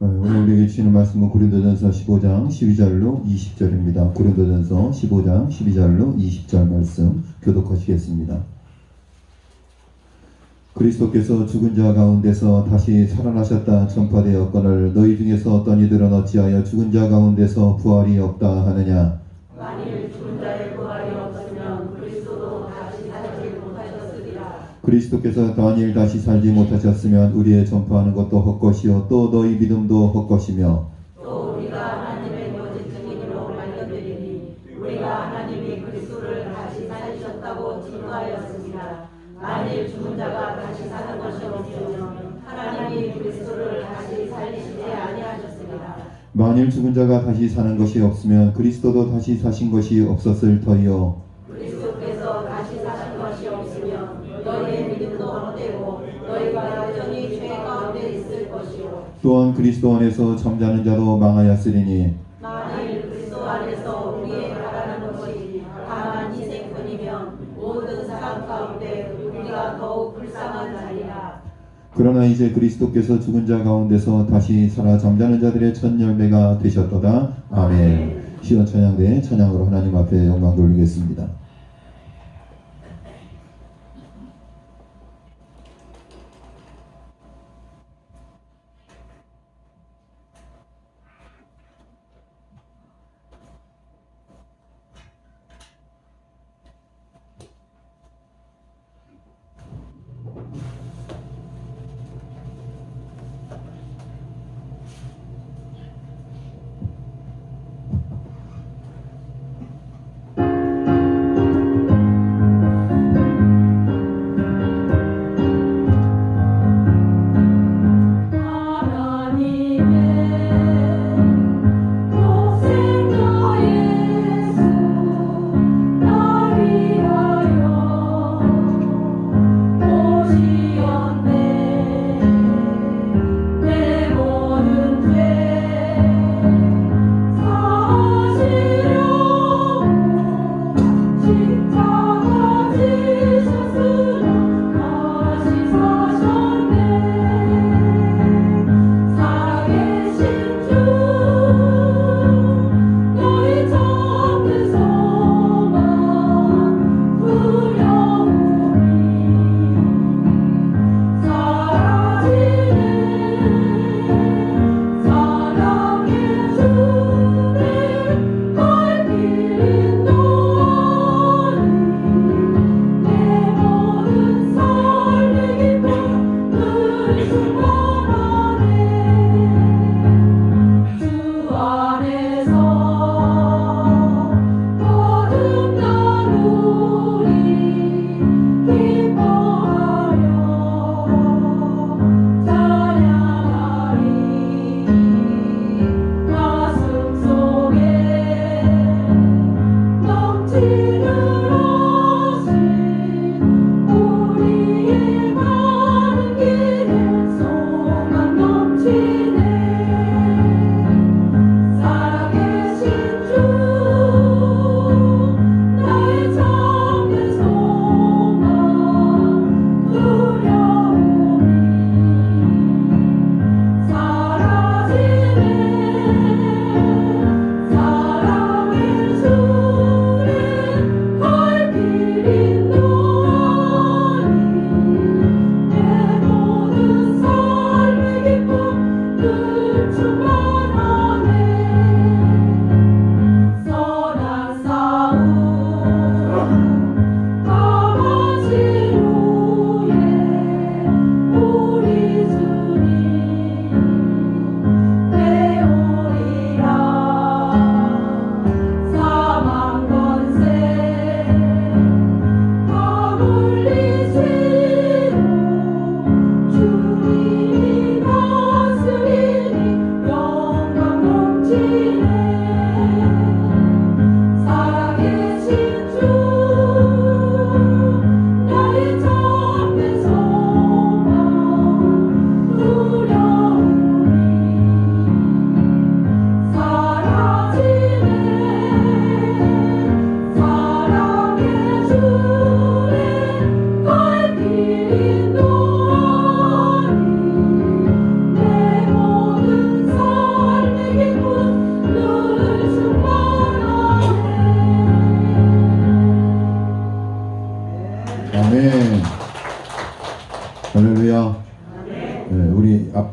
오늘 우리에게 주시는 말씀은 고린도전서 15장 12절로 20절입니다. 고린도전서 15장 12절로 20절 말씀 교독하시겠습니다. 그리스도께서 죽은 자 가운데서 다시 살아나셨다 전파되었거늘 너희 중에서 어떤 이들은 어찌하여 죽은 자 가운데서 부활이 없다 하느냐. 만일 죽은 자의 부활이 없으면 그리스도도 다시 살지 못하셨으리라. 그리스도께서 만일 다시 살지 못하셨으면 우리의 전파하는 것도 헛것이요 또 너희 믿음도 헛것이며 또 우리가 하나님의 거짓 증인으로 말씀드리니 우리가 하나님이 그리스도를 다시 살리셨다고 증거하였습니다. 만일 죽은 자가 다시 사는 것이 없으면 하나님이 그리스도를 다시 살리시지 아니하셨습니다. 만일 죽은 자가 다시 사는 것이 없으면 그리스도도 다시 사신 것이 없었을 터이요. 그리스도께서 다시 사신 것이 없으면 너희의 믿음도 헛되고 너희가 여전히 죄 가운데 있을 것이요. 또한 그리스도 안에서 잠자는 자도 망하였으리니 만일 그리스도 안에서 우리의 바라는 것이 다만 희생뿐이면 모든 사람 가운데 우리가 더욱 불쌍한 자리라. 그러나 이제 그리스도께서 죽은 자 가운데서 다시 살아 잠자는 자들의 첫 열매가 되셨도다. 아멘. 시원 찬양대 찬양으로 하나님 앞에 영광 돌리겠습니다.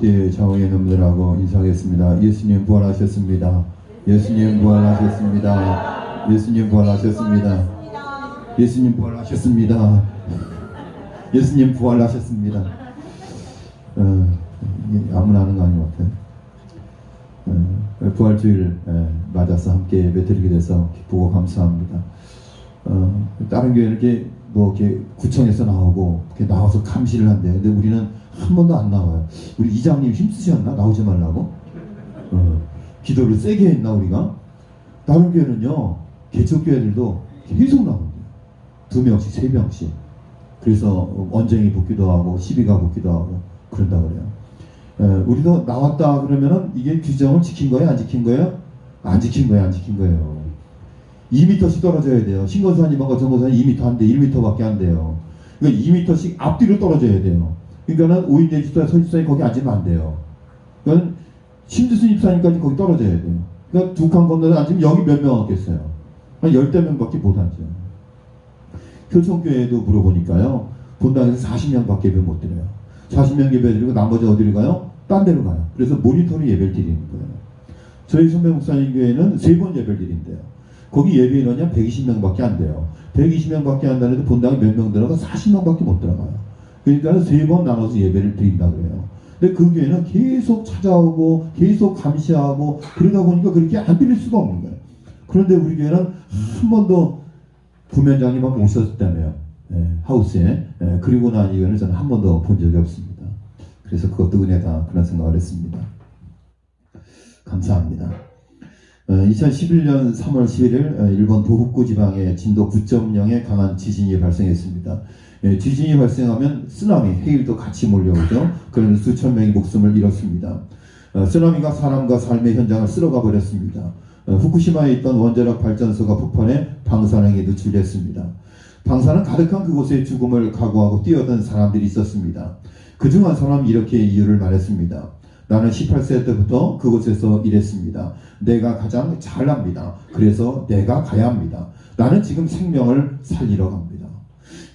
앞뒤에 좌우에 있는 분들하고 인사하겠습니다. 예수님 부활하셨습니다. 예수님 부활하셨습니다. 예수님 부활하셨습니다. 예수님 부활하셨습니다. 예수님 부활하셨습니다. 아무나 하는 거 아닌 것 같아요. 부활주일 맞아서 함께 예배드리게 돼서 기쁘고 감사합니다. 다른 교회는 이렇게 이렇게 구청에서 나오고 이렇게 나와서 감시를 한대요. 근데 우리는 한 번도 안 나와요. 우리 이장님 힘쓰셨나? 나오지 말라고? 기도를 세게 했나 우리가? 다른 교회는요, 개척교회들도 계속 나옵니다. 2명씩 3명씩. 그래서 언쟁이 붙기도 하고 시비가 붙기도 하고 그런다 그래요. 우리도 나왔다 그러면은 이게 규정을 지킨 거예요? 안 지킨 거예요? 안 지킨 거예요? 안 지킨 거예요? 2m씩 떨어져야 돼요. 신건사님하고 정건사님 2m 안 돼. 1m밖에 안 돼요. 그러니까 2m씩 앞뒤로 떨어져야 돼요. 그러니까는 오인재 집사, 서집사님 거기 앉으면 안 돼요. 그러니까 심지순 집사님까지 거기 떨어져야 돼요. 그러니까 두 칸 건너서 앉으면 여기 몇 명 왔겠어요? 한 10대명밖에 못 앉아요. 효성교회에도 물어보니까요, 본당에서 40명밖에 예배 못 드려요. 40명 예배 드리고 나머지 어디로 가요? 딴 데로 가요. 그래서 모니터로 예배를 드리는 거예요. 저희 선배 목사님 교회는 3번 예배를 드린대요. 거기 예배 인원이 한 120명밖에 안 돼요. 120명밖에 안 되는데 본당에 몇 명 들어가? 40명밖에 못 들어가요. 그러니까 3번 나눠서 예배를 드린다고 해요. 근데 그 교회는 계속 찾아오고 계속 감시하고 그러다 보니까 그렇게 안 드릴 수가 없는 거예요. 그런데 우리 교회는 한 번도 부면장님만 모셨다며요. 하우스에. 그리고 난 이후에는 저는 한 번도 본 적이 없습니다. 그래서 그것도 은혜다, 그런 생각을 했습니다. 감사합니다. 2011년 3월 11일 일본 도호쿠 지방에 진도 9.0의 강한 지진이 발생했습니다. 지진이 발생하면 쓰나미, 해일도 같이 몰려오죠. 그런 수천 명이 목숨을 잃었습니다. 쓰나미가 사람과 삶의 현장을 쓸어가 버렸습니다. 후쿠시마에 있던 원자력 발전소가 폭발해 방사능에 노출됐습니다. 방사능 가득한 그곳에 죽음을 각오하고 뛰어든 사람들이 있었습니다. 그중 한 사람이 이렇게 이유를 말했습니다. 나는 18세 때부터 그곳에서 일했습니다. 내가 가장 잘납니다. 그래서 내가 가야 합니다. 나는 지금 생명을 살리러 갑니다.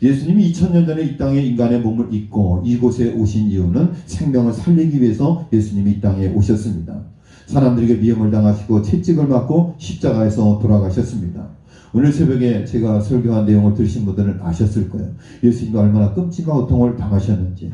예수님이 2000년 전에 이 땅에 인간의 몸을 입고 이곳에 오신 이유는 생명을 살리기 위해서 예수님이 이 땅에 오셨습니다. 사람들에게 미움을 당하시고 채찍을 맞고 십자가에서 돌아가셨습니다. 오늘 새벽에 제가 설교한 내용을 들으신 분들은 아셨을 거예요. 예수님이 얼마나 끔찍한 고통을 당하셨는지.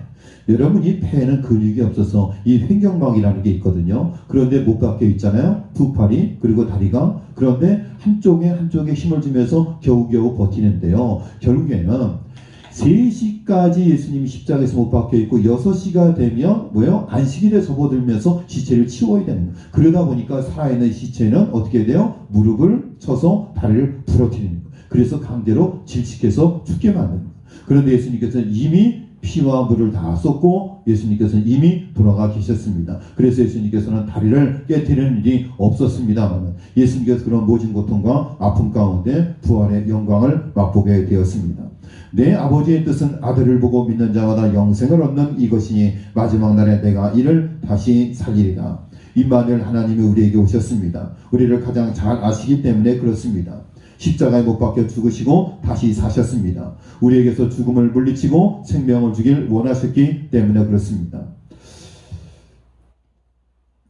여러분이 폐에는 근육이 없어서 이 횡격막이라는 게 있거든요. 그런데 못 박혀 있잖아요. 두 팔이 그리고 다리가. 그런데 한쪽에 힘을 주면서 겨우겨우 버티는데요. 결국에는 3시까지 예수님이 십자가에서 못 박혀 있고 6시가 되면 안식일에 접어들면서 시체를 치워야 되는 거예요. 그러다 보니까 살아있는 시체는 어떻게 돼요? 무릎을 쳐서 다리를 부러뜨리는 거예요. 그래서 강제로 질식해서 죽게 만드는 거예요. 그런데 예수님께서는 이미 피와 물을 다 쏟고 예수님께서는 이미 돌아가 계셨습니다. 그래서 예수님께서는 다리를 깨뜨리는 일이 없었습니다만 예수님께서 그런 모진 고통과 아픔 가운데 부활의 영광을 맛보게 되었습니다. 내 아버지의 뜻은 아들을 보고 믿는 자마다 영생을 얻는 이것이니 마지막 날에 내가 이를 다시 살리리라. 임마누엘 하나님이 우리에게 오셨습니다. 우리를 가장 잘 아시기 때문에 그렇습니다. 십자가에 못 박혀 죽으시고 다시 사셨습니다. 우리에게서 죽음을 물리치고 생명을 주길 원하셨기 때문에 그렇습니다.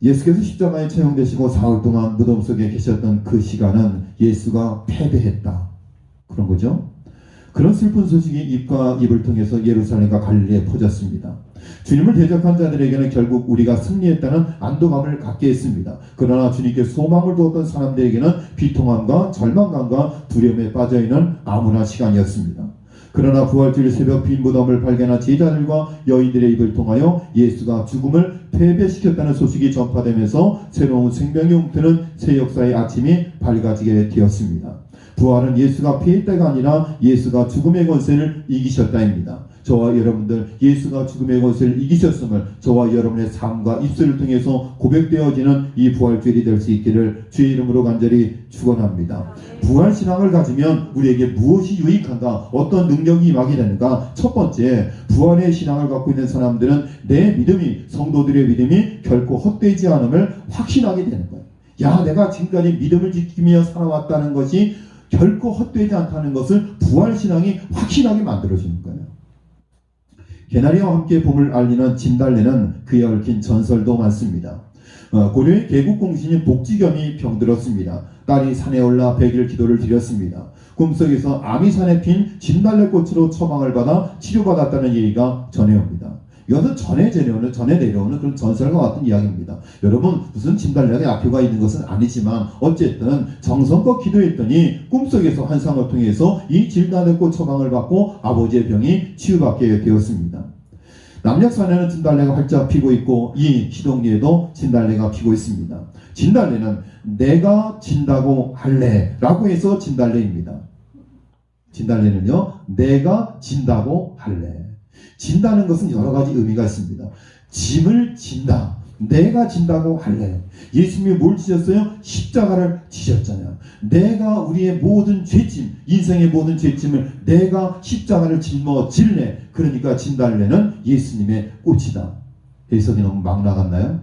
예수께서 십자가에 처형되시고 사흘 동안 무덤 속에 계셨던 그 시간은 예수가 패배했다, 그런 거죠. 그런 슬픈 소식이 입과 입을 통해서 예루살렘과 갈릴리에 퍼졌습니다. 주님을 대적한 자들에게는 결국 우리가 승리했다는 안도감을 갖게 했습니다. 그러나 주님께 소망을 두었던 사람들에게는 비통함과 절망감과 두려움에 빠져있는 암울한 시간이었습니다. 그러나 부활주일 새벽 빈 무덤을 발견한 제자들과 여인들의 입을 통하여 예수가 죽음을 패배시켰다는 소식이 전파되면서 새로운 생명이 움트는 새 역사의 아침이 밝아지게 되었습니다. 부활은 예수가 피할 때가 아니라 예수가 죽음의 권세를 이기셨다입니다. 저와 여러분들 예수가 죽음의 권세를 이기셨음을 저와 여러분의 삶과 입술을 통해서 고백되어지는 이 부활주일이 될 수 있기를 주의 이름으로 간절히 축원합니다. 부활신앙을 가지면 우리에게 무엇이 유익한가, 어떤 능력이 임하게 되는가. 첫 번째, 부활의 신앙을 갖고 있는 사람들은 내 믿음이, 성도들의 믿음이 결코 헛되지 않음을 확신하게 되는 거예요. 야, 내가 지금까지 믿음을 지키며 살아왔다는 것이 결코 헛되지 않다는 것을 부활신앙이 확신하게 만들어주는 거예요. 개나리와 함께 봄을 알리는 진달래는 그에 얽힌 전설도 많습니다. 고려의 개국공신인 복지겸이 병들었습니다. 딸이 산에 올라 100일 기도를 드렸습니다. 꿈속에서 아미산에 핀 진달래꽃으로 처방을 받아 치료받았다는 얘기가 전해옵니다. 이것은 전해 내려오는 그런 전설과 같은 이야기입니다. 여러분, 무슨 진달래에 약효가 있는 것은 아니지만 어쨌든 정성껏 기도했더니 꿈속에서 환상을 통해서 이 진달래꽃 처방을 받고 아버지의 병이 치유받게 되었습니다. 남녘산에는 진달래가 활짝 피고 있고 이 시동리에도 진달래가 피고 있습니다. 진달래는 내가 진다고 할래 라고 해서 진달래입니다. 진달래는요, 내가 진다고 할래. 진다는 것은 여러 가지 의미가 있습니다. 짐을 진다. 내가 진다고 할래. 예수님이 뭘 지셨어요? 십자가를 지셨잖아요. 내가 우리의 모든 죄짐, 인생의 모든 죄짐을 내가 십자가를 짊어질래. 그러니까 진달래는 예수님의 꽃이다. 해석이 너무 막 나갔나요?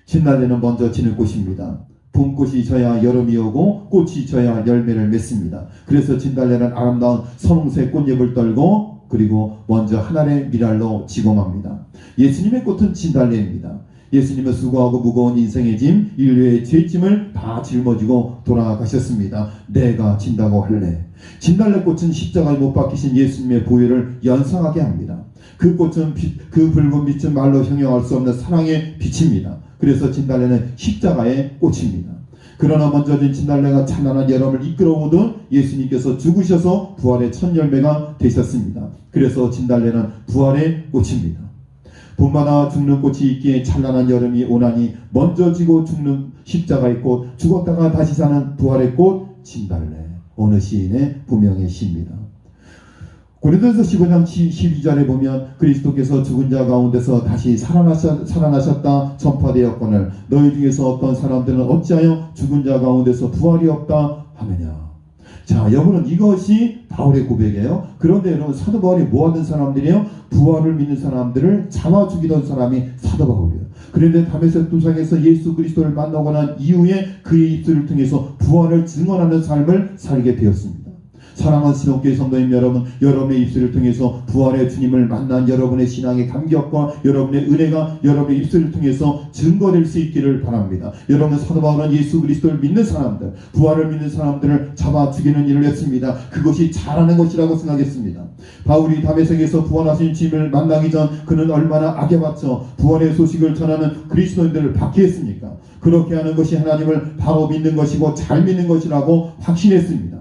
진달래는 먼저 지는 꽃입니다. 봄꽃이 져야 여름이 오고 꽃이 져야 열매를 맺습니다. 그래서 진달래는 아름다운 선홍색 꽃잎을 떨고 그리고 먼저 하늘의 미랄로 지공합니다. 예수님의 꽃은 진달래입니다. 예수님은 수고하고 무거운 인생의 짐, 인류의 죄짐을 다 짊어지고 돌아가셨습니다. 내가 진다고 할래. 진달래꽃은 십자가에 못 박히신 예수님의 보혈을 연상하게 합니다. 그 꽃은 그 붉은 빛은 말로 형용할 수 없는 사랑의 빛입니다. 그래서 진달래는 십자가의 꽃입니다. 그러나 먼저 진 진달래가 찬란한 여름을 이끌어오던 예수님께서 죽으셔서 부활의 첫 열매가 되셨습니다. 그래서 진달래는 부활의 꽃입니다. 봄마다 죽는 꽃이 있기에 찬란한 여름이 오나니 먼저 지고 죽는 십자가의 꽃, 죽었다가 다시 사는 부활의 꽃 진달래. 어느 시인의 부명의 시입니다. 고린도전서 15장 12절에 보면 그리스도께서 죽은 자 가운데서 다시 살아나셨다 전파되었거늘 너희 중에서 어떤 사람들은 어찌하여 죽은 자 가운데서 부활이 없다 하느냐. 자, 여러분은 이것이 바울의 고백이에요. 그런데 여러분, 사도 바울이 뭐 하던 사람들이에요? 부활을 믿는 사람들을 잡아 죽이던 사람이 사도 바울이에요. 그런데 다메섹 도상에서 예수 그리스도를 만나고 난 이후에 그의 입술을 통해서 부활을 증언하는 삶을 살게 되었습니다. 사랑하는 신옥교회 성도님 여러분, 여러분의 입술을 통해서 부활의 주님을 만난 여러분의 신앙의 감격과 여러분의 은혜가 여러분의 입술을 통해서 증거될 수 있기를 바랍니다. 여러분, 사도 바울은 예수 그리스도를 믿는 사람들, 부활을 믿는 사람들을 잡아 죽이는 일을 했습니다. 그것이 잘하는 것이라고 생각했습니다. 바울이 다메섹에서 부활하신 주님을 만나기 전 그는 얼마나 악에 받쳐 부활의 소식을 전하는 그리스도인들을 박해했습니까? 그렇게 하는 것이 하나님을 바로 믿는 것이고 잘 믿는 것이라고 확신했습니다.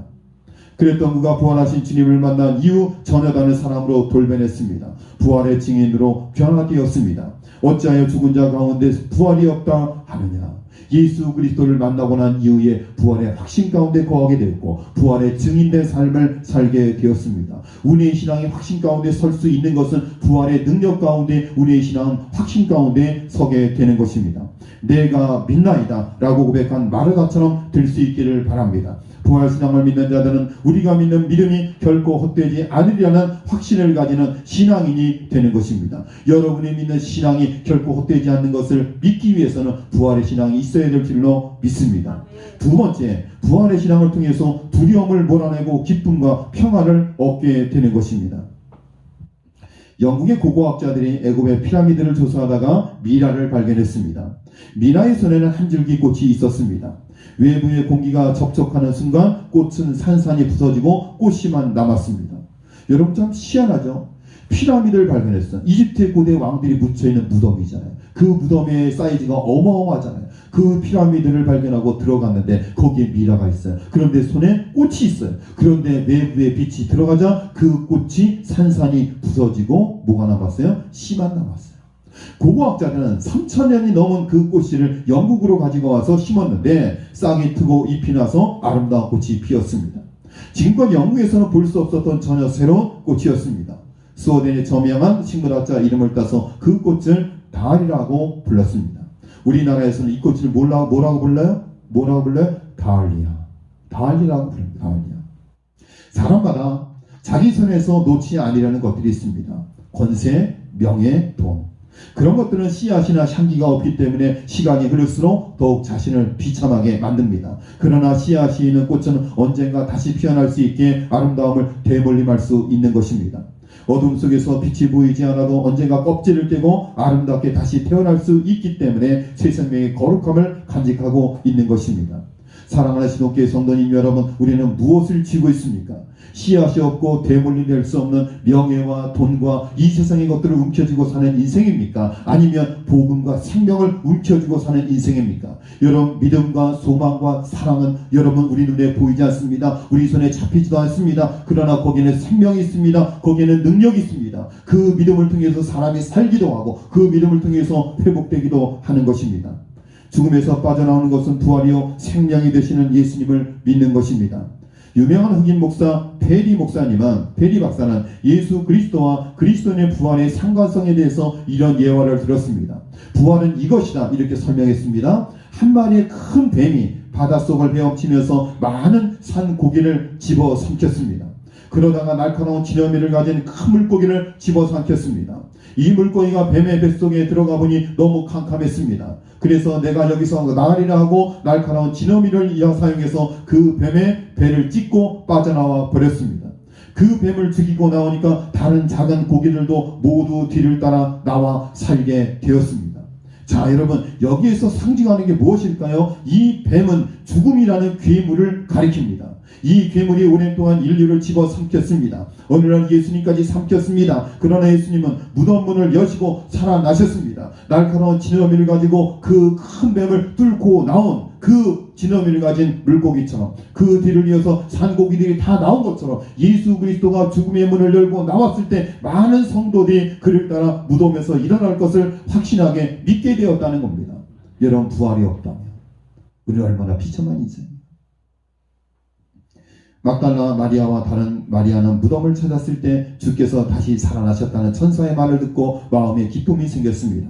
그랬던 그가 부활하신 주님을 만난 이후 전혀 다른 사람으로 돌변했습니다. 부활의 증인으로 변화되었습니다. 어찌하여 죽은 자 가운데 부활이 없다 하느냐. 예수 그리스도를 만나고 난 이후에 부활의 확신 가운데 거하게 되었고 부활의 증인된 삶을 살게 되었습니다. 우리의 신앙이 확신 가운데 설 수 있는 것은 부활의 능력 가운데 우리의 신앙은 확신 가운데 서게 되는 것입니다. 내가 믿나이다 라고 고백한 마르다처럼 될 수 있기를 바랍니다. 부활신앙을 믿는 자들은 우리가 믿는 믿음이 결코 헛되지 않으리라는 확신을 가지는 신앙인이 되는 것입니다. 여러분이 믿는 신앙이 결코 헛되지 않는 것을 믿기 위해서는 부활의 신앙이 있어야 될 줄로 믿습니다. 두 번째, 부활의 신앙을 통해서 두려움을 몰아내고 기쁨과 평화를 얻게 되는 것입니다. 영국의 고고학자들이 애굽의 피라미드를 조사하다가 미라를 발견했습니다. 미라의 손에는 한 줄기 꽃이 있었습니다. 외부의 공기가 접촉하는 순간 꽃은 산산이 부서지고 꽃이만 남았습니다. 여러분, 참 희한하죠? 피라미드를 발견했어요. 이집트의 고대 왕들이 묻혀있는 무덤이잖아요. 그 무덤의 사이즈가 어마어마하잖아요. 그 피라미드를 발견하고 들어갔는데 거기에 미라가 있어요. 그런데 손에 꽃이 있어요. 그런데 외부의 빛이 들어가자 그 꽃이 산산이 부서지고 뭐가 남았어요? 씨만 남았어요. 고고학자들은 3000년이 넘은 그 꽃씨를 영국으로 가지고 와서 심었는데 싹이 트고 잎이 나서 아름다운 꽃이 피었습니다. 지금껏 영국에서는 볼 수 없었던 전혀 새로운 꽃이었습니다. 스웨덴의 저명한 식물학자 이름을 따서 그 꽃을 다알이라고 불렀습니다. 우리나라에서는 이 꽃을 뭐라고 불러요? 다알리아. 다알리라고 부릅니다. 다알리아. 사람마다 자기 손에서 놓지 아니라는 것들이 있습니다. 권세, 명예, 돈. 그런 것들은 씨앗이나 향기가 없기 때문에 시간이 흐를수록 더욱 자신을 비참하게 만듭니다. 그러나 씨앗이 있는 꽃은 언젠가 다시 피어날 수 있게 아름다움을 되물림할 수 있는 것입니다. 어둠 속에서 빛이 보이지 않아도 언젠가 껍질을 깨고 아름답게 다시 태어날 수 있기 때문에 새 생명의 거룩함을 간직하고 있는 것입니다. 사랑하는 신옥교회 성도님 여러분, 우리는 무엇을 쥐고 있습니까? 씨앗이 없고 대물림 될 수 없는 명예와 돈과 이 세상의 것들을 움켜쥐고 사는 인생입니까? 아니면 복음과 생명을 움켜쥐고 사는 인생입니까? 여러분, 믿음과 소망과 사랑은 여러분 우리 눈에 보이지 않습니다. 우리 손에 잡히지도 않습니다. 그러나 거기에는 생명이 있습니다. 거기에는 능력이 있습니다. 그 믿음을 통해서 사람이 살기도 하고 그 믿음을 통해서 회복되기도 하는 것입니다. 죽음에서 빠져나오는 것은 부활이요 생명이 되시는 예수님을 믿는 것입니다. 유명한 흑인 목사 페리 박사는 예수 그리스도와 그리스도인의 부활의 상관성에 대해서 이런 예화를 들었습니다. 부활은 이것이다 이렇게 설명했습니다. 한 마리의 큰 뱀이 바닷속을 헤엄치면서 많은 산 고기를 집어삼켰습니다. 그러다가 날카로운 지느러미를 가진 큰 물고기를 집어삼켰습니다. 이 물고기가 뱀의 뱃속에 들어가 보니 너무 캄캄했습니다. 그래서 내가 여기서 나가리라 하고 날카로운 지느러미를 사용해서 그 뱀의 배를 찢고 빠져나와 버렸습니다. 그 뱀을 죽이고 나오니까 다른 작은 고기들도 모두 뒤를 따라 나와 살게 되었습니다. 자, 여러분, 여기에서 상징하는 게 무엇일까요? 이 뱀은 죽음이라는 괴물을 가리킵니다. 이 괴물이 오랜 동안 인류를 집어삼켰습니다. 어느 날 예수님까지 삼켰습니다. 그러나 예수님은 무덤 문을 여시고 살아나셨습니다. 날카로운 지느러미를 가지고 그 큰 뱀을 뚫고 나온 그 지느러미를 가진 물고기처럼 그 뒤를 이어서 산고기들이 다 나온 것처럼 예수 그리스도가 죽음의 문을 열고 나왔을 때 많은 성도들이 그를 따라 무덤에서 일어날 것을 확신하게 믿게 되었다는 겁니다. 여러분, 부활이 없다면 우리 얼마나 비참한 인생입니까? 막달라 마리아와 다른 마리아는 무덤을 찾았을 때 주께서 다시 살아나셨다는 천사의 말을 듣고 마음에 기쁨이 생겼습니다.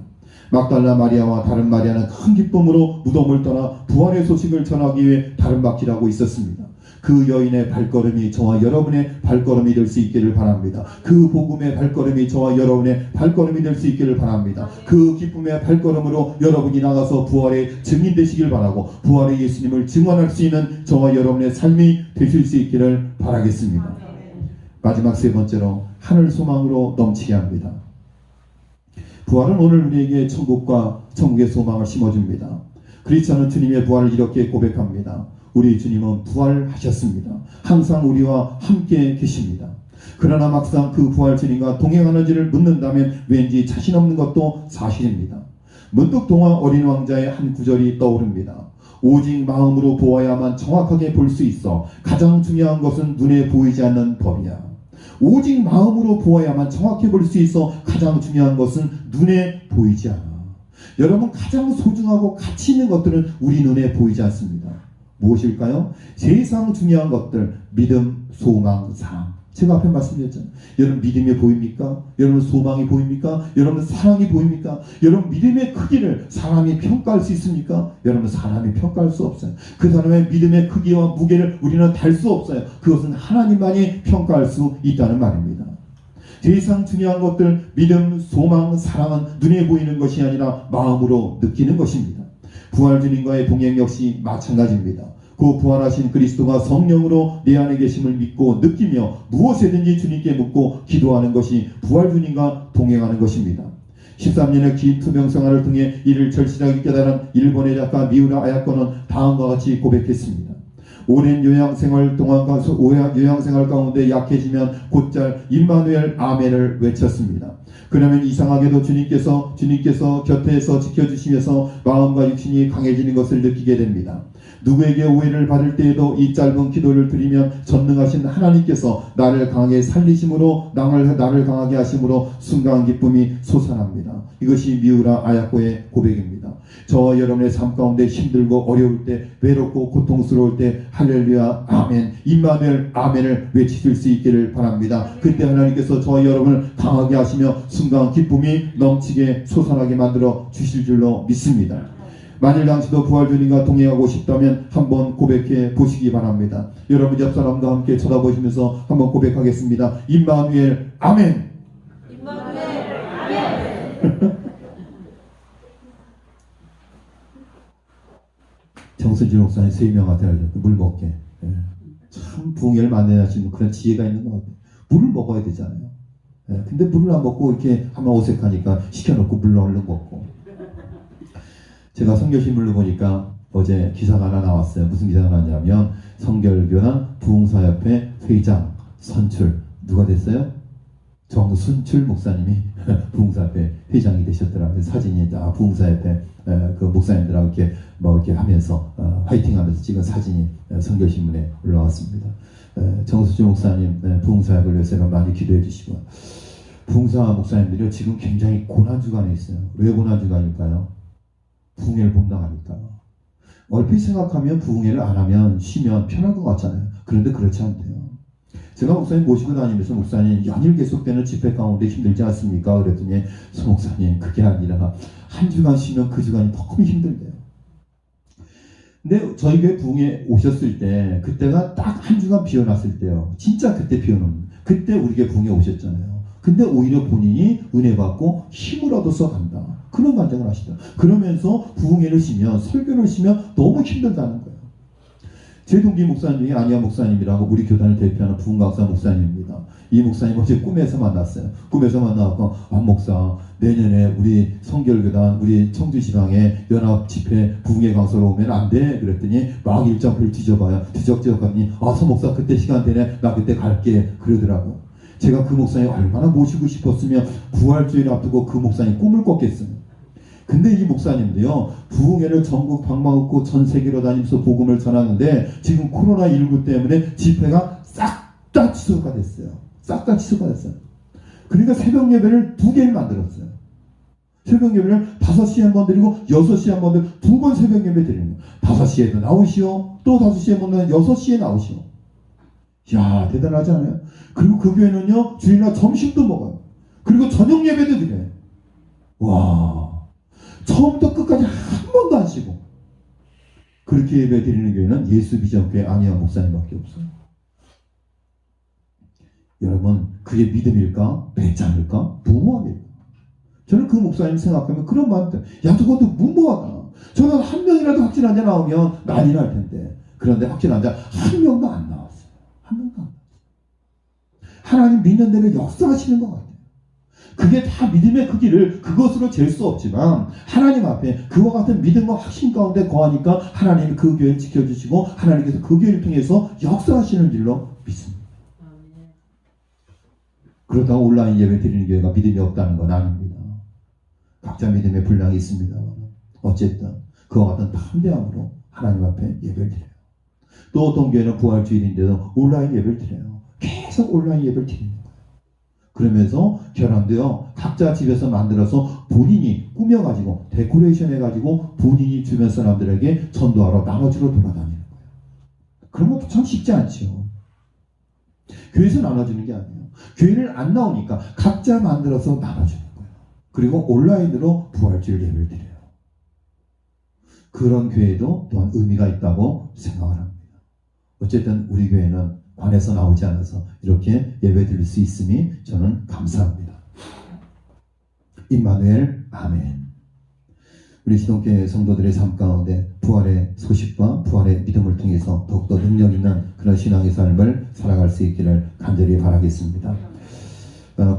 막달라 마리아와 다른 마리아는 큰 기쁨으로 무덤을 떠나 부활의 소식을 전하기 위해 다름박질하고 있었습니다. 그 여인의 발걸음이 저와 여러분의 발걸음이 될 수 있기를 바랍니다. 그 복음의 발걸음이 저와 여러분의 발걸음이 될 수 있기를 바랍니다. 그 기쁨의 발걸음으로 여러분이 나가서 부활의 증인 되시길 바라고 부활의 예수님을 증언할 수 있는 저와 여러분의 삶이 되실 수 있기를 바라겠습니다. 마지막 세 번째로 하늘 소망으로 넘치게 합니다. 부활은 오늘 우리에게 천국과 천국의 소망을 심어줍니다. 크리스천은 주님의 부활을 이렇게 고백합니다. 우리 주님은 부활하셨습니다. 항상 우리와 함께 계십니다. 그러나 막상 그 부활 주님과 동행하는지를 묻는다면 왠지 자신 없는 것도 사실입니다. 문득 동화 어린 왕자의 한 구절이 떠오릅니다. 오직 마음으로 보아야만 정확하게 볼 수 있어. 가장 중요한 것은 눈에 보이지 않는 법이야. 오직 마음으로 보아야만 정확히 볼 수 있어. 가장 중요한 것은 눈에 보이지 않아. 여러분, 가장 소중하고 가치 있는 것들은 우리 눈에 보이지 않습니다. 무엇일까요? 세상 중요한 것들, 믿음, 소망, 사랑. 제가 앞에 말씀드렸잖아요. 여러분, 믿음이 보입니까? 여러분, 소망이 보입니까? 여러분, 사랑이 보입니까? 여러분, 믿음의 크기를 사람이 평가할 수 있습니까? 여러분, 사람이 평가할 수 없어요. 그 사람의 믿음의 크기와 무게를 우리는 달 수 없어요. 그것은 하나님만이 평가할 수 있다는 말입니다. 세상 중요한 것들, 믿음, 소망, 사랑은 눈에 보이는 것이 아니라 마음으로 느끼는 것입니다. 부활 주님과의 동행 역시 마찬가지입니다. 그 부활하신 그리스도가 성령으로 내 안에 계심을 믿고 느끼며 무엇이든지 주님께 묻고 기도하는 것이 부활 주님과 동행하는 것입니다. 13년의 긴 투병 생활을 통해 이를 절실하게 깨달은 일본의 작가 미우라 아야코는 다음과 같이 고백했습니다. 오랜 요양생활 가운데 약해지면 곧잘 임마누엘 아멘을 외쳤습니다. 그러면 이상하게도 주님께서 곁에서 지켜주시면서 마음과 육신이 강해지는 것을 느끼게 됩니다. 누구에게 오해를 받을 때에도 이 짧은 기도를 드리면 전능하신 하나님께서 나를 강하게 살리심으로 나를 강하게 하심으로 순간 기쁨이 솟아납니다. 이것이 미우라 아야코의 고백입니다. 저와 여러분의 삶 가운데 힘들고 어려울 때, 외롭고 고통스러울 때 할렐루야 아멘, 임마누엘 아멘을 외치실 수 있기를 바랍니다. 그때 하나님께서 저와 여러분을 강하게 하시며 순간 기쁨이 넘치게 솟아나게 만들어 주실 줄로 믿습니다. 만일 당시도 부활 주님과 동행하고 싶다면 한번 고백해 보시기 바랍니다. 여러분 옆 사람과 함께 쳐다보시면서 한번 고백하겠습니다. 임마누엘 아멘. 임마누엘 아멘. 정순진 목사님 3명한테 알려줘. 물 먹게. 참 부흥회를 만나시는 그런 지혜가 있는 것 같아요. 물을 먹어야 되잖아요. 근데 물을 안 먹고 이렇게 하면 어색하니까 시켜놓고 물을 얼른 먹고. 제가 성결신문을 보니까 어제 기사가 하나 나왔어요. 무슨 기사가 나왔냐면 성결교단 부흥사협회 회장 선출 누가 됐어요? 정순출 목사님이 부흥사협회 회장이 되셨더라고요. 사진이 다 부흥사협회 그 목사님들하고 이렇게 이렇게 하면서 화이팅하면서 찍은 사진이 성결신문에 올라왔습니다. 정순출 목사님 부흥사협을 위해서 많이 기도해 주시고, 부흥사 목사님들이 지금 굉장히 고난주간에 있어요. 왜 고난주간일까요? 부흥회를 못 나가니까. 얼핏 생각하면 부흥회를 안 하면 쉬면 편할 것 같잖아요. 그런데 그렇지 않대요. 제가 목사님 모시고 다니면서 목사님 연일 계속되는 집회 가운데 힘들지 않습니까? 그랬더니 소 목사님 그게 아니라 한 주간 쉬면 그 주간이 너무 힘들대요. 근데 저희 교회 부흥회 오셨을 때 그때가 딱 한 주간 비워놨을 때요. 진짜 그때 비워놓은 그때 우리 교회 부흥회 오셨잖아요. 근데 오히려 본인이 은혜 받고 힘을 얻어서 간다. 그런 간증을 하시더라고요. 그러면서 부흥회를 쉬면 설교를 쉬면 너무 힘들다는 거예요. 제 동기 목사님 중에 안희아 목사님이라고 우리 교단을 대표하는 부흥강사 목사님입니다. 이 목사님 어제 꿈에서 만났어요. 꿈에서 만나고 목사 내년에 우리 성결교단 우리 청주지방에 연합 집회 부흥회 강사로 오면 안 돼. 그랬더니 막 일정표를 뒤져봐요. 뒤적뒤적하니 서 목사 그때 시간 되네. 나 그때 갈게. 그러더라고. 제가 그 목사님 얼마나 모시고 싶었으면 부활주일 앞두고 그 목사님 꿈을 꿨겠어요. 근데 이 목사님도요, 부흥회를 전국 방방곡곡 전 세계로 다니면서 복음을 전하는데 지금 코로나19 때문에 집회가 싹 다 취소가 됐어요. 싹 다 취소가 됐어요. 그러니까 새벽 예배를 2개를 만들었어요. 새벽 예배를 5시에 한 번 드리고 6시에 한 번 드리고 2번 새벽 예배 드리는 거예요. 5시에도 나오시오. 또 5시에 한 번 6시에 나오시오. 이야, 대단하지 않아요? 그리고 그 교회는요, 주일날 점심도 먹어요. 그리고 저녁 예배도 드려요. 와, 처음부터 끝까지 한 번도 안 쉬고. 그렇게 예배 드리는 교회는 예수비전교회 안희아 목사님밖에 없어요. 여러분, 그게 믿음일까? 배짱일까? 무모함일까? 저는 그 목사님 생각하면 그런 마음 때문에, 야, 저것도 무모하다. 저는 한 명이라도 확진 환자 나오면 난리 날 텐데. 그런데 확진 환자 한 명도 안 나왔어요. 한 명도 안 나왔어요. 하나님 믿는 대로 역사하시는 것 같아요. 그게 다 믿음의 크기를 그것으로 잴 수 없지만 하나님 앞에 그와 같은 믿음과 확신 가운데 거하니까 하나님이 그 교회를 지켜주시고 하나님께서 그 교회를 통해서 역사하시는 줄로 믿습니다. 그렇다고 온라인 예배 드리는 교회가 믿음이 없다는 건 아닙니다. 각자 믿음의 분량이 있습니다. 어쨌든 그와 같은 담대함으로 하나님 앞에 예배를 드려요. 또 어떤 교회는 부활주일인데도 온라인 예배를 드려요. 계속 온라인 예배를 드리는 거예요. 그러면서 결혼도요, 각자 집에서 만들어서 본인이 꾸며가지고 데코레이션 해가지고 본인이 주변 사람들에게 전도하러 나눠주러 돌아다니는 거예요. 그런 것도 참 쉽지 않죠. 교회에서 나눠주는 게 아니에요. 교회를 안 나오니까 각자 만들어서 나눠주는 거예요. 그리고 온라인으로 부활주일 예배를 드려요. 그런 교회도 또한 의미가 있다고 생각을 합니다. 어쨌든 우리 교회는 관에서 나오지 않아서 이렇게 예배 드릴 수 있음이 저는 감사합니다. 임마누엘 아멘. 우리 시동교회 성도들의 삶 가운데 부활의 소식과 부활의 믿음을 통해서 더욱더 능력 있는 그런 신앙의 삶을 살아갈 수 있기를 간절히 바라겠습니다.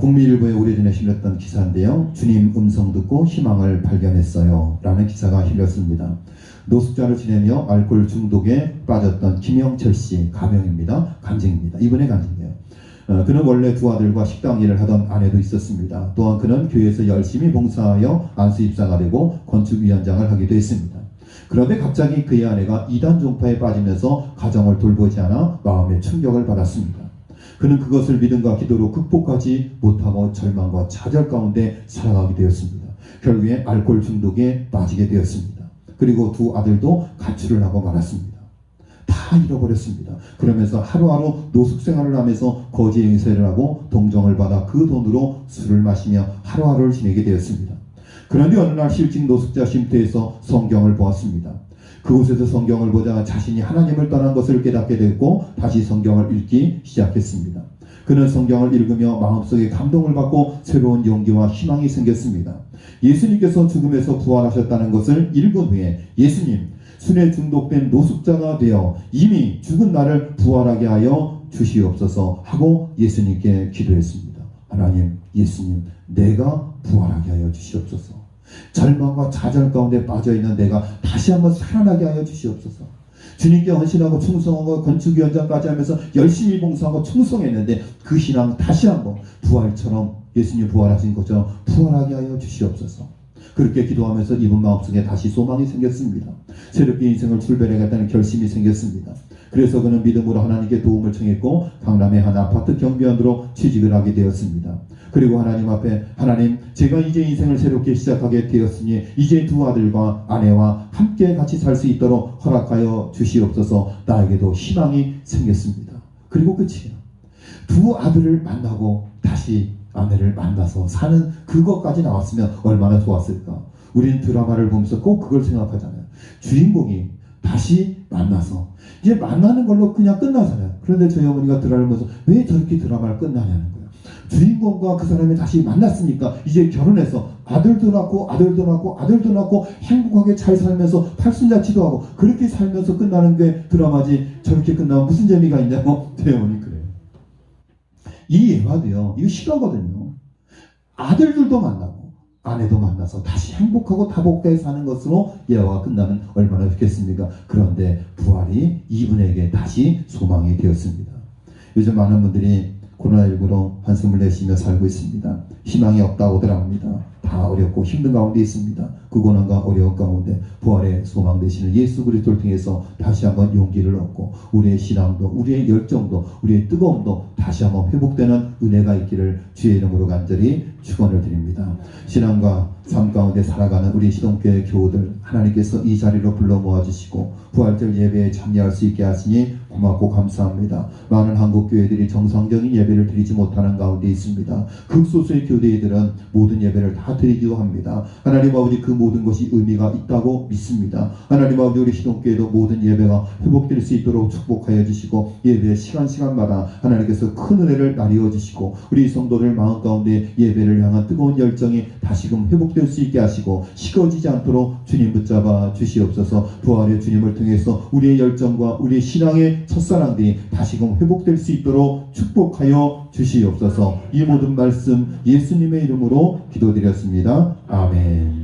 국민일보에 오래전에 실렸던 기사인데요. 주님 음성 듣고 희망을 발견했어요 라는 기사가 실렸습니다. 노숙자를 지내며 알코올 중독에 빠졌던 김영철 씨 가명입니다. 간증입니다. 이번에 간증이에요. 그는 원래 두 아들과 식당 일을 하던 아내도 있었습니다. 또한 그는 교회에서 열심히 봉사하여 안수 입사가 되고 건축위원장을 하기도 했습니다. 그런데 갑자기 그의 아내가 이단 종파에 빠지면서 가정을 돌보지 않아 마음의 충격을 받았습니다. 그는 그것을 믿음과 기도로 극복하지 못하고 절망과 좌절 가운데 살아가게 되었습니다. 결국에 알코올 중독에 빠지게 되었습니다. 그리고 두 아들도 가출을 하고 말았습니다. 다 잃어버렸습니다. 그러면서 하루하루 노숙생활을 하면서 거지 행세를 하고 동정을 받아 그 돈으로 술을 마시며 하루하루를 지내게 되었습니다. 그런데 어느 날 실직 노숙자 쉼터에서 성경을 보았습니다. 그곳에서 성경을 보자 자신이 하나님을 떠난 것을 깨닫게 됐고 다시 성경을 읽기 시작했습니다. 그는 성경을 읽으며 마음속에 감동을 받고 새로운 용기와 희망이 생겼습니다. 예수님께서 죽음에서 부활하셨다는 것을 읽은 후에 예수님, 술에 중독된 노숙자가 되어 이미 죽은 나를 부활하게 하여 주시옵소서 하고 예수님께 기도했습니다. 하나님, 예수님, 내가 부활하게 하여 주시옵소서. 절망과 좌절 가운데 빠져있는 내가 다시 한번 살아나게 하여 주시옵소서. 주님께 헌신하고 충성하고 건축위원장까지 하면서 열심히 봉사하고 충성했는데 그 신앙 다시 한번 부활처럼, 예수님 부활하신 것처럼 부활하게 하여 주시옵소서. 그렇게 기도하면서 이분 마음속에 다시 소망이 생겼습니다. 새롭게 인생을 출발해야겠다는 결심이 생겼습니다. 그래서 그는 믿음으로 하나님께 도움을 청했고 강남의 한 아파트 경비원으로 취직을 하게 되었습니다. 그리고 하나님 앞에, 하나님, 제가 이제 인생을 새롭게 시작하게 되었으니 이제 두 아들과 아내와 함께 같이 살 수 있도록 허락하여 주시옵소서. 나에게도 희망이 생겼습니다. 그리고 끝이에요. 두 아들을 만나고 다시 아내를 만나서 사는 그것까지 나왔으면 얼마나 좋았을까. 우리는 드라마를 보면서 꼭 그걸 생각하잖아요. 주인공이 다시 만나서 이제 만나는 걸로 그냥 끝나잖아요. 그런데 저희 어머니가 드라마를 보면서 왜 저렇게 드라마를 끝나냐는 거예요. 주인공과 그 사람이 다시 만났으니까 이제 결혼해서 아들도 낳고 아들도 낳고 아들도 낳고 행복하게 잘 살면서 팔순자치도 하고 그렇게 살면서 끝나는 게 드라마지, 저렇게 끝나면 무슨 재미가 있냐고 저희 어머니 그래요. 이 예화도요, 이거 실화거든요. 아들들도 만나고 아내도 만나서 다시 행복하고 다복하게 사는 것으로 예화가 끝나면 얼마나 좋겠습니까? 그런데 부활이 이분에게 다시 소망이 되었습니다. 요즘 많은 분들이 코로나19로 한숨을 내쉬며 살고 있습니다. 희망이 없다고들 합니다. 다 어렵고 힘든 가운데 있습니다. 그 고난과 어려운 가운데 부활의 소망 되시는 예수 그리스도를 통해서 다시 한번 용기를 얻고 우리의 신앙도, 우리의 열정도, 우리의 뜨거움도 다시 한번 회복되는 은혜가 있기를 주의 이름으로 간절히 축원을 드립니다. 신앙과 삶 가운데 살아가는 우리 시동교회 교우들, 하나님께서 이 자리로 불러 모아주시고 부활절 예배에 참여할 수 있게 하시니 고맙고 감사합니다. 많은 한국 교회들이 정상적인 예배를 드리지 못하는 가운데 있습니다. 극소수의 교회들은 모든 예배를 다 드리기도 합니다. 하나님 아버지, 그 모든 것이 의미가 있다고 믿습니다. 하나님 아버지, 우리 시동교회도 모든 예배가 회복될 수 있도록 축복하여 주시고 예배 시간마다 하나님께서 큰 은혜를 나뉘어 주시고 우리 성도들 마음 가운데 예배를 향한 뜨거운 열정이 다시금 회복될 수 있게 하시고 식어지지 않도록 주님 붙잡아 주시옵소서. 부활의 주님을 통해서 우리의 열정과 우리의 신앙의 첫사랑들이 다시금 회복될 수 있도록 축복하여 주시옵소서. 이 모든 말씀 예수님의 이름으로 기도드렸습니다. 아멘.